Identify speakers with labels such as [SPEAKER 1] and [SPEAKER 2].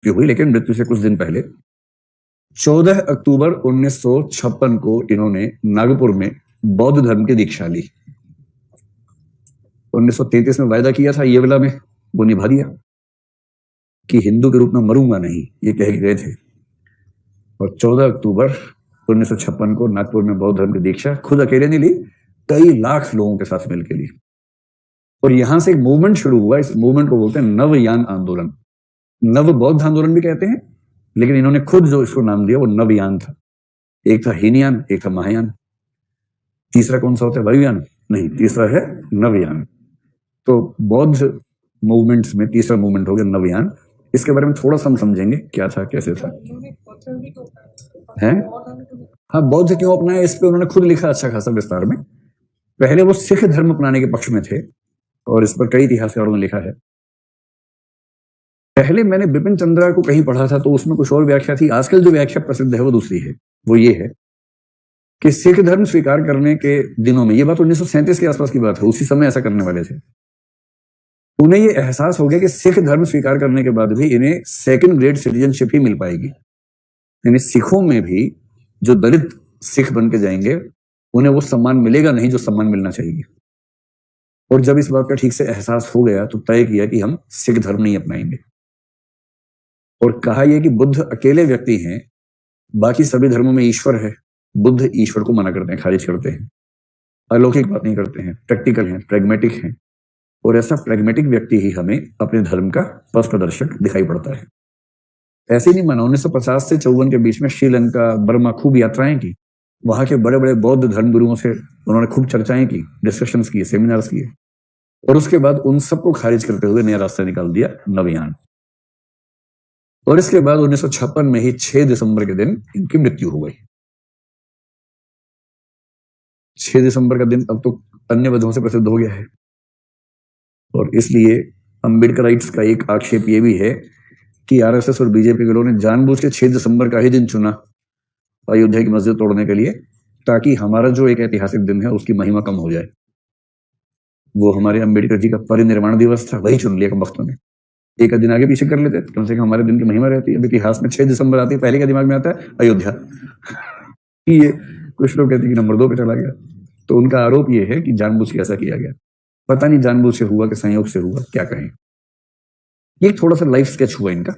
[SPEAKER 1] की हुई, लेकिन मृत्यु से कुछ दिन पहले 14 अक्टूबर 1956 को इन्होंने नागपुर में बौद्ध धर्म की दीक्षा ली। 1933 में वायदा किया था ये वाला में, वो निभा दिया कि हिंदू के रूप में मरूंगा नहीं, ये कह के गए थे। और 14 अक्टूबर 1956 को नागपुर में बौद्ध धर्म की दीक्षा खुद अकेले नहीं ली, कई लाख लोगों के साथ मिलकर ली। और यहां से एक मूवमेंट शुरू हुआ। इस मूवमेंट को बोलते हैं नवयान आंदोलन। नव बौद्ध आंदोलन भी कहते हैं, लेकिन इन्होंने खुद जो इसको नाम दिया वो नवयान था। एक था हीनयान, एक था महायान, तीसरा कौन सा होता है? वायुयान नहीं, तीसरा है नवयान। तो बौद्ध मूवमेंट्स में तीसरा मूवमेंट हो गया नवयान। इसके बारे में थोड़ा सा हम समझेंगे क्या था, कैसे था। है हाँ, बौद्ध क्यों अपनाया, इस पे उन्होंने खुद लिखा अच्छा खासा विस्तार में। पहले वो सिख धर्म अपनाने के पक्ष में थे और इस पर कई इतिहासकारों ने लिखा है। पहले मैंने बिपिन चंद्रा को कहीं पढ़ा था तो उसमें कुछ और व्याख्या थी। आजकल जो व्याख्या प्रसिद्ध है वो दूसरी है। वो ये है कि सिख धर्म स्वीकार करने के दिनों में, ये बात 1937 के आसपास की बात है, उसी समय ऐसा करने वाले थे, उन्हें ये एहसास हो गया कि सिख धर्म स्वीकार करने के बाद भी इन्हें सेकंड ग्रेड सिटीजनशिप ही मिल पाएगी। यानी सिखों में भी जो दलित सिख बन के जाएंगे उन्हें वो सम्मान मिलेगा नहीं जो सम्मान मिलना चाहिए। और जब इस बात का ठीक से एहसास हो गया तो तय किया कि हम सिख धर्म नहीं अपनाएंगे। और कहा यह कि बुद्ध अकेले व्यक्ति हैं, बाकी सभी धर्मों में ईश्वर है, बुद्ध ईश्वर को मना करते हैं, खारिज करते हैं, अलौकिक बात नहीं करते हैं, प्रैक्टिकल हैं, प्रैग्मेटिक हैं। और ऐसा प्रैग्मेटिक व्यक्ति ही हमें अपने धर्म का पथ प्रदर्शक दिखाई पड़ता है। ऐसे नहीं माना, 1950 से 54 के बीच में श्रीलंका, बर्मा खूब यात्राएं की, वहां के बड़े बड़े बौद्ध धर्मगुरुओं से उन्होंने खूब चर्चाएं की, डिस्कशंस किए, सेमिनार्स किए, और उसके बाद उन सबको खारिज करते हुए नया रास्ता निकाल दिया, नवयान। और इसके बाद 1956 में ही 6 दिसंबर के दिन इनकी मृत्यु हो गई। 6 दिसंबर का दिन अब तो अन्य वजहों से प्रसिद्ध हो गया है। और इसलिए अम्बेडकराइट्स का एक आक्षेप ये भी है कि आरएसएस और बीजेपी के लोगों ने जानबूझ के 6 दिसंबर का ही दिन चुना अयोध्या की मस्जिद तोड़ने के लिए, ताकि हमारा जो एक ऐतिहासिक दिन है उसकी महिमा कम हो जाए। वो हमारे अम्बेडकर जी का परिनिर्वाण दिवस था, वही चुन लिया वक्तों ने। एक दिन आगे पीछे कर लेते, कम से कम हमारे दिन की महिमा रहती है। अब इतिहास में 6 दिसंबर आती है, पहले का दिमाग में आता है अयोध्या। ये कुछ लोग कहते हैं कि नंबर 2 पे चला गया। तो उनका आरोप ये है कि जानबूझ के ऐसा किया गया। पता नहीं जानबूझ से हुआ कि संयोग से हुआ, क्या कहें। ये थोड़ा सा लाइफ स्केच हुआ इनका।